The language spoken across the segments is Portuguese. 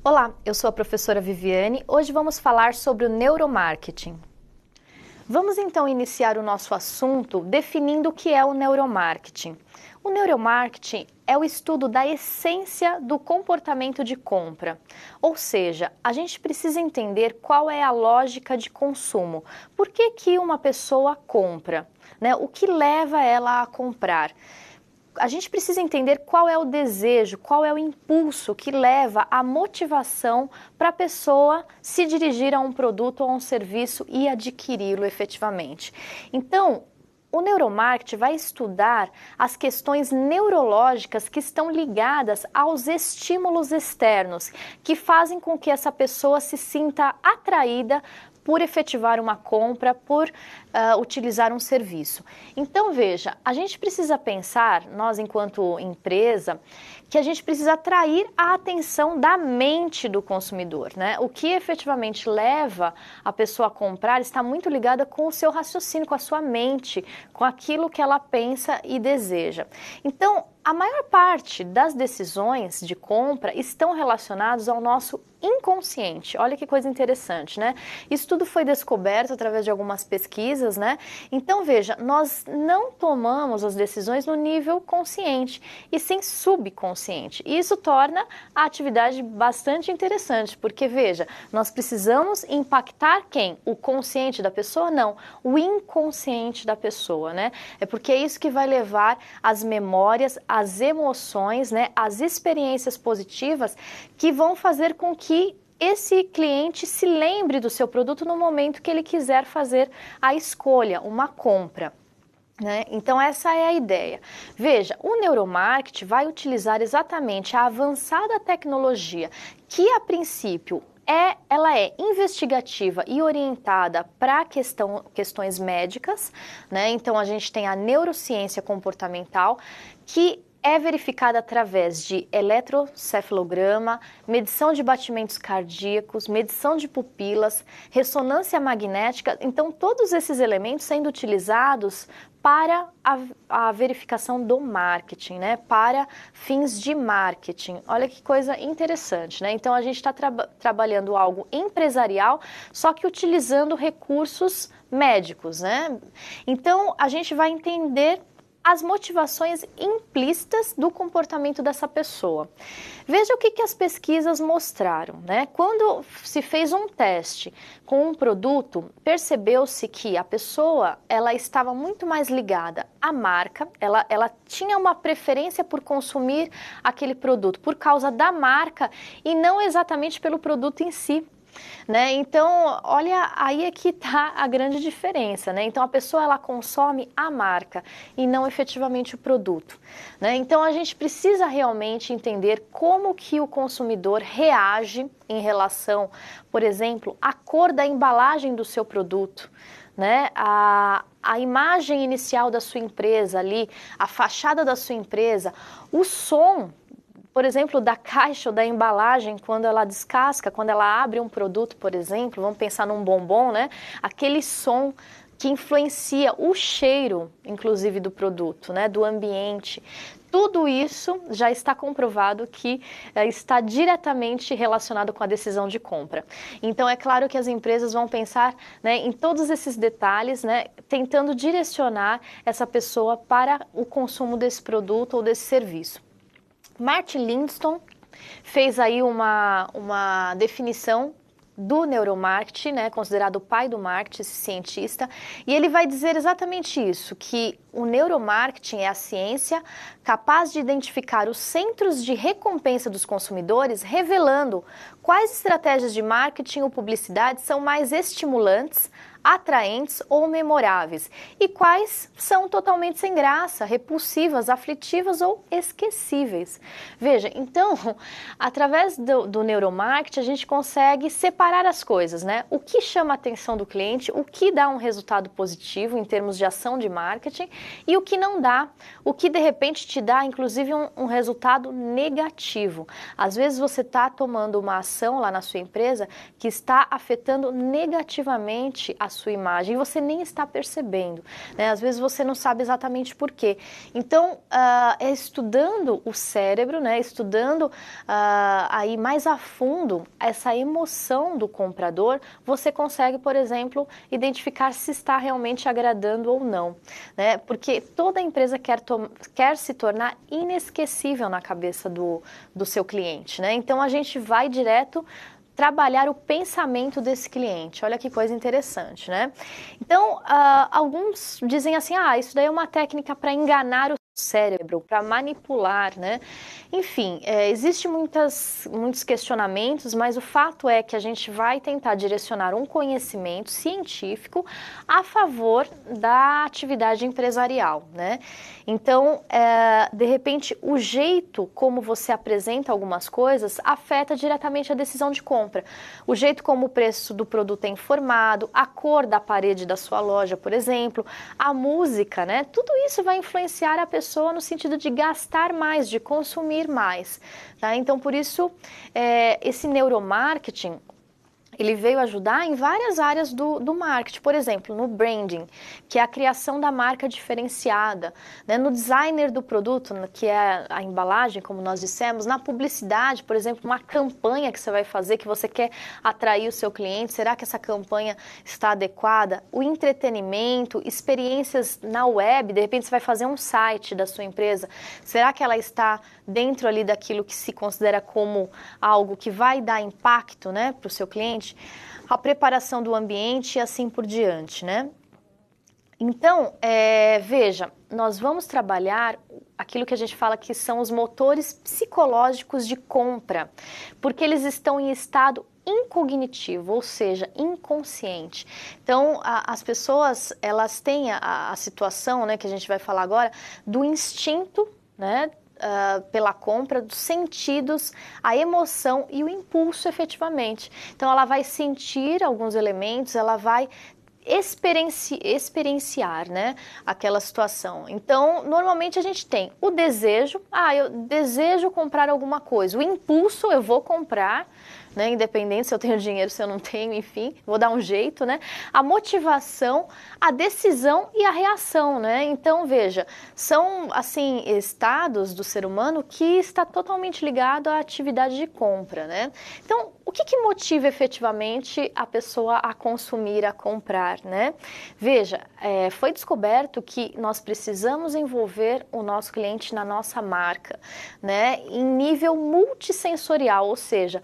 Olá, eu sou a professora Viviane. Hoje vamos falar sobre o neuromarketing. Vamos então iniciar o nosso assunto definindo o que é o neuromarketing. O neuromarketing é o estudo da essência do comportamento de compra, ou seja, a gente precisa entender qual é a lógica de consumo. Por que uma pessoa compra, né? O que leva ela a comprar? A gente precisa entender qual é o desejo, qual é o impulso que leva a motivação para a pessoa se dirigir a um produto ou a um serviço e adquiri-lo efetivamente. Então, o neuromarketing vai estudar as questões neurológicas que estão ligadas aos estímulos externos, que fazem com que essa pessoa se sinta atraída por efetivar uma compra, por utilizar um serviço. Então, veja, a gente precisa pensar, nós enquanto empresa, que a gente precisa atrair a atenção da mente do consumidor, né? O que efetivamente leva a pessoa a comprar está muito ligada com o seu raciocínio, com a sua mente, com aquilo que ela pensa e deseja. Então, a maior parte das decisões de compra estão relacionadas ao nosso inconsciente. Olha que coisa interessante, né? Isso tudo foi descoberto através de algumas pesquisas, né? Então, veja, nós não tomamos as decisões no nível consciente, e sim subconsciente. E isso torna a atividade bastante interessante, porque, veja, nós precisamos impactar quem? O consciente da pessoa? Não, o inconsciente da pessoa, né? É porque é isso que vai levar as memórias, as emoções, né, as experiências positivas que vão fazer com que esse cliente se lembre do seu produto no momento que ele quiser fazer a escolha, uma compra. Né? Então essa é a ideia. Veja, o neuromarketing vai utilizar exatamente a avançada tecnologia que a princípio ela é investigativa e orientada para questões médicas, né? Então a gente tem a neurociência comportamental, que é verificada através de eletrocefalograma, medição de batimentos cardíacos, medição de pupilas, ressonância magnética. Então, todos esses elementos sendo utilizados para a verificação do marketing, né? Para fins de marketing. Olha que coisa interessante, né? Então, a gente está trabalhando algo empresarial, só que utilizando recursos médicos, né? Então, a gente vai entender as motivações implícitas do comportamento dessa pessoa. Veja o que as pesquisas mostraram, né? Quando se fez um teste com um produto, percebeu-se que a pessoa ela estava muito mais ligada à marca, ela tinha uma preferência por consumir aquele produto por causa da marca e não exatamente pelo produto em si. Né? Então, olha, aí é que está a grande diferença, né? Então, a pessoa, ela consome a marca e não efetivamente o produto, né? Então, a gente precisa realmente entender como que o consumidor reage em relação, por exemplo, à cor da embalagem do seu produto, né? A imagem inicial da sua empresa ali, a fachada da sua empresa, o som, por exemplo, da caixa ou da embalagem, quando ela descasca, quando ela abre um produto, por exemplo, vamos pensar num bombom, né? Aquele som que influencia o cheiro, inclusive, do produto, né? Do ambiente. Tudo isso já está comprovado que está diretamente relacionado com a decisão de compra. Então, é claro que as empresas vão pensar, né, em todos esses detalhes, né, tentando direcionar essa pessoa para o consumo desse produto ou desse serviço. Martin Linston fez aí uma definição do neuromarketing, né, considerado o pai do marketing, esse cientista, e ele vai dizer exatamente isso, que o neuromarketing é a ciência capaz de identificar os centros de recompensa dos consumidores, revelando quais estratégias de marketing ou publicidade são mais estimulantes, atraentes ou memoráveis e quais são totalmente sem graça, repulsivas, aflitivas ou esquecíveis. Veja, então, através do neuromarketing a gente consegue separar as coisas, né? O que chama a atenção do cliente, o que dá um resultado positivo em termos de ação de marketing e o que não dá, o que de repente te dá inclusive um resultado negativo. Às vezes você está tomando uma ação lá na sua empresa que está afetando negativamente a a sua imagem e você nem está percebendo, né? Às vezes você não sabe exatamente por quê. Então, é estudando o cérebro, né? Estudando aí mais a fundo essa emoção do comprador, você consegue, por exemplo, identificar se está realmente agradando ou não, né? Porque toda empresa quer se tornar inesquecível na cabeça do seu cliente, né? Então, a gente vai direto trabalhar o pensamento desse cliente. Olha que coisa interessante, né? Então, alguns dizem assim, isso daí é uma técnica para enganar o cérebro, para manipular, né? Enfim, existem muitos questionamentos, mas o fato é que a gente vai tentar direcionar um conhecimento científico a favor da atividade empresarial, né? Então, de repente, o jeito como você apresenta algumas coisas afeta diretamente a decisão de compra. O jeito como o preço do produto é informado, a cor da parede da sua loja, por exemplo, a música, né? Tudo isso vai influenciar a pessoa no sentido de gastar mais, de consumir mais, tá? Então, por isso, esse neuromarketing, ele veio ajudar em várias áreas do marketing, por exemplo, no branding, que é a criação da marca diferenciada, né? No designer do produto, que é a embalagem, como nós dissemos, na publicidade, por exemplo, uma campanha que você vai fazer, que você quer atrair o seu cliente, será que essa campanha está adequada? O entretenimento, experiências na web, de repente você vai fazer um site da sua empresa, será que ela está dentro ali daquilo que se considera como algo que vai dar impacto, né, para o seu cliente? A preparação do ambiente e assim por diante, né? Então, veja, nós vamos trabalhar aquilo que a gente fala que são os motores psicológicos de compra, porque eles estão em estado incognitivo, ou seja, inconsciente. Então, as pessoas, elas têm a situação, né, que a gente vai falar agora, do instinto, né, pela compra, dos sentidos, a emoção e o impulso efetivamente. Então, ela vai sentir alguns elementos, ela vai experienciar, né, aquela situação. Então, normalmente a gente tem o desejo, eu desejo comprar alguma coisa, o impulso, eu vou comprar, né, independente se eu tenho dinheiro, se eu não tenho, enfim, vou dar um jeito, né? A motivação, a decisão e a reação, né? Então, veja, são, assim, estados do ser humano que está totalmente ligado à atividade de compra, né? Então, o que motiva efetivamente a pessoa a consumir, a comprar, né? Veja, foi descoberto que nós precisamos envolver o nosso cliente na nossa marca, né? Em nível multissensorial, ou seja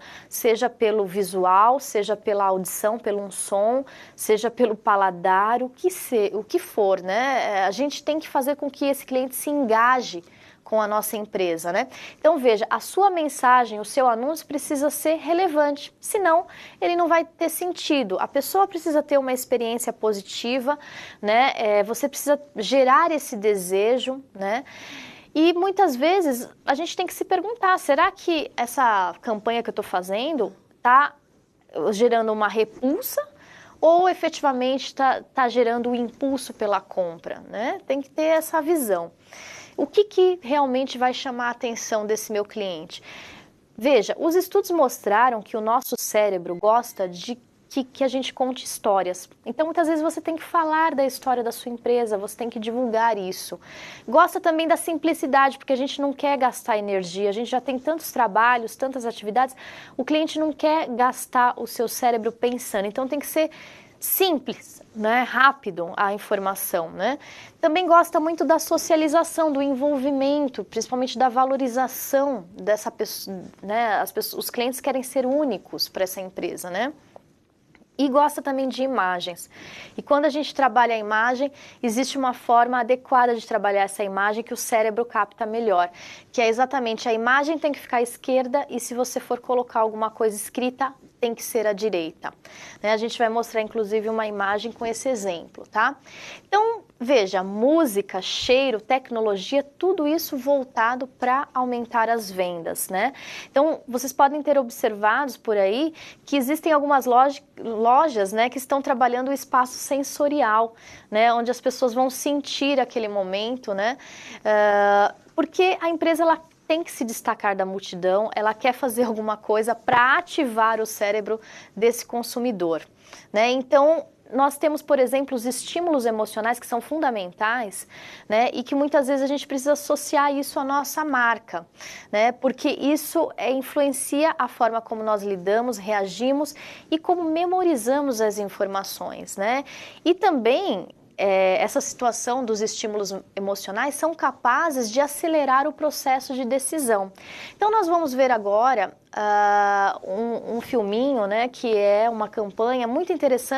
pelo visual, seja pela audição, pelo som, seja pelo paladar, o que for, né? A gente tem que fazer com que esse cliente se engaje com a nossa empresa, né? Então, veja, a sua mensagem, o seu anúncio precisa ser relevante, senão ele não vai ter sentido. A pessoa precisa ter uma experiência positiva, né? Você precisa gerar esse desejo, né? E muitas vezes a gente tem que se perguntar, será que essa campanha que eu estou fazendo está gerando uma repulsa ou efetivamente está gerando um impulso pela compra, né? Tem que ter essa visão. O que realmente vai chamar a atenção desse meu cliente? Veja, os estudos mostraram que o nosso cérebro gosta de que a gente conte histórias. Então, muitas vezes você tem que falar da história da sua empresa, você tem que divulgar isso. Gosta também da simplicidade, porque a gente não quer gastar energia, a gente já tem tantos trabalhos, tantas atividades, o cliente não quer gastar o seu cérebro pensando, então tem que ser simples, né, rápido a informação, né? Também gosta muito da socialização, do envolvimento, principalmente da valorização dessa pessoa, né? Os clientes querem ser únicos para essa empresa, né? E gosta também de imagens. E quando a gente trabalha a imagem, existe uma forma adequada de trabalhar essa imagem que o cérebro capta melhor, que é exatamente a imagem tem que ficar à esquerda e se você for colocar alguma coisa escrita, tem que ser à direita. Né? A gente vai mostrar, inclusive, uma imagem com esse exemplo, tá? Então, veja, música, cheiro, tecnologia, tudo isso voltado para aumentar as vendas, né? Então, vocês podem ter observado por aí que existem algumas lojas, né, que estão trabalhando o espaço sensorial, né, onde as pessoas vão sentir aquele momento, né? Porque a empresa, ela tem que se destacar da multidão, ela quer fazer alguma coisa para ativar o cérebro desse consumidor, né? Então, nós temos, por exemplo, os estímulos emocionais que são fundamentais, né, e que muitas vezes a gente precisa associar isso à nossa marca, né, porque isso influencia a forma como nós lidamos, reagimos e como memorizamos as informações, né, e também essa situação dos estímulos emocionais são capazes de acelerar o processo de decisão. Então nós vamos ver agora um filminho, né, que é uma campanha muito interessante.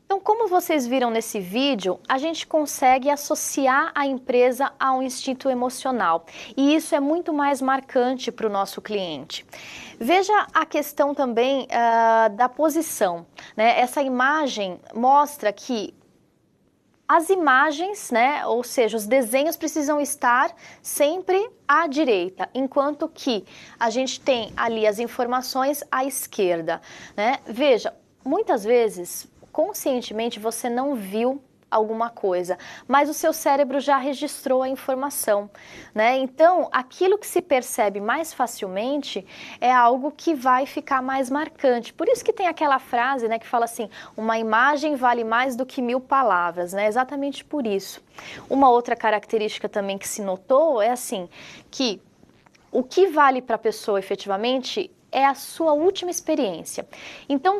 Então, como vocês viram nesse vídeo, a gente consegue associar a empresa a um instinto emocional. E isso é muito mais marcante para o nosso cliente. Veja a questão também da posição, né? Essa imagem mostra que as imagens, né, ou seja, os desenhos precisam estar sempre à direita, enquanto que a gente tem ali as informações à esquerda, né? Veja, muitas vezes, conscientemente, você não viu alguma coisa, mas o seu cérebro já registrou a informação, né? Então, aquilo que se percebe mais facilmente é algo que vai ficar mais marcante. Por isso que tem aquela frase, né, que fala assim, uma imagem vale mais do que 1000 palavras, né? Exatamente por isso. Uma outra característica também que se notou é assim, que o que vale para a pessoa efetivamente é a sua última experiência. Então,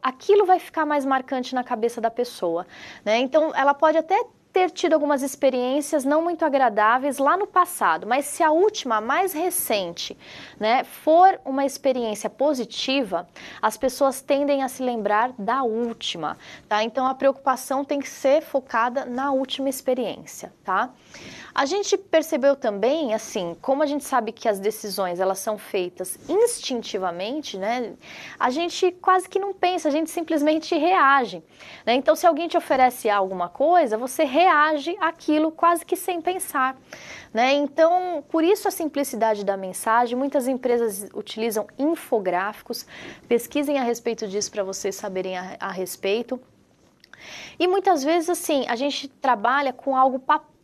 aquilo vai ficar mais marcante na cabeça da pessoa, né? Então, ela pode até ter tido algumas experiências não muito agradáveis lá no passado, mas se a última, a mais recente, né, for uma experiência positiva, as pessoas tendem a se lembrar da última, tá? Então, a preocupação tem que ser focada na última experiência, tá? A gente percebeu também, assim, como a gente sabe que as decisões elas são feitas instintivamente, né? A gente quase que não pensa, a gente simplesmente reage, né? Então, se alguém te oferece alguma coisa, você reage àquilo quase que sem pensar, né? Então, por isso a simplicidade da mensagem, muitas empresas utilizam infográficos, pesquisem a respeito disso para vocês saberem a respeito. E muitas vezes, assim, a gente trabalha com algo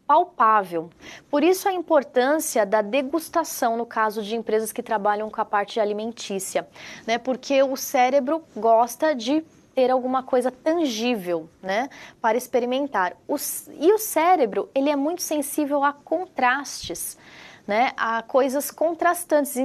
palpável. Por isso a importância da degustação no caso de empresas que trabalham com a parte alimentícia, né? Porque o cérebro gosta de ter alguma coisa tangível, né, para experimentar. E o cérebro, ele é muito sensível a contrastes, né, a coisas contrastantes,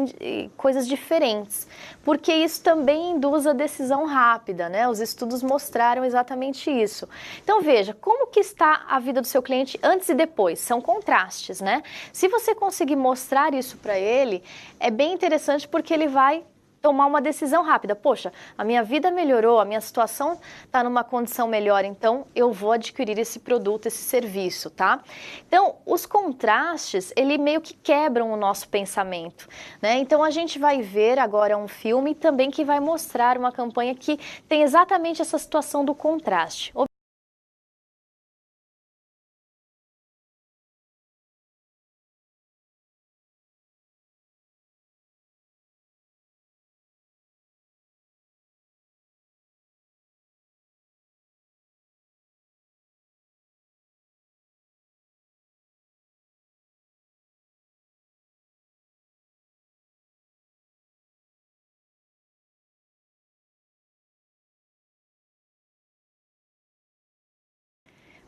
coisas diferentes, porque isso também induz a decisão rápida, né? Os estudos mostraram exatamente isso. Então veja, como que está a vida do seu cliente antes e depois? São contrastes, né? Se você conseguir mostrar isso para ele, é bem interessante porque ele vai tomar uma decisão rápida. Poxa, a minha vida melhorou, a minha situação está numa condição melhor, então eu vou adquirir esse produto, esse serviço, tá? Então, os contrastes, ele meio que quebram o nosso pensamento, né? Então, a gente vai ver agora um filme também que vai mostrar uma campanha que tem exatamente essa situação do contraste.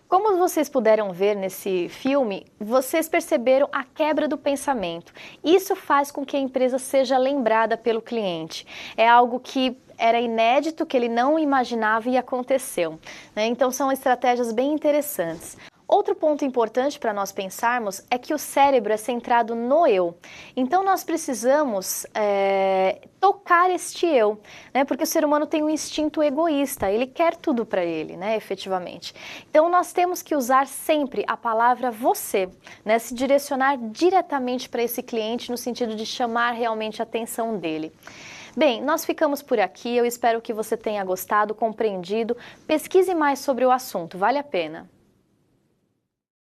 Como vocês puderam ver nesse filme, vocês perceberam a quebra do pensamento. Isso faz com que a empresa seja lembrada pelo cliente. É algo que era inédito, que ele não imaginava e aconteceu, né? Então são estratégias bem interessantes. Outro ponto importante para nós pensarmos é que o cérebro é centrado no eu. Então nós precisamos tocar este eu, né? Porque o ser humano tem um instinto egoísta, ele quer tudo para ele, né? Efetivamente. Então nós temos que usar sempre a palavra você, né? Se direcionar diretamente para esse cliente no sentido de chamar realmente a atenção dele. Bem, nós ficamos por aqui, eu espero que você tenha gostado, compreendido. Pesquise mais sobre o assunto, vale a pena.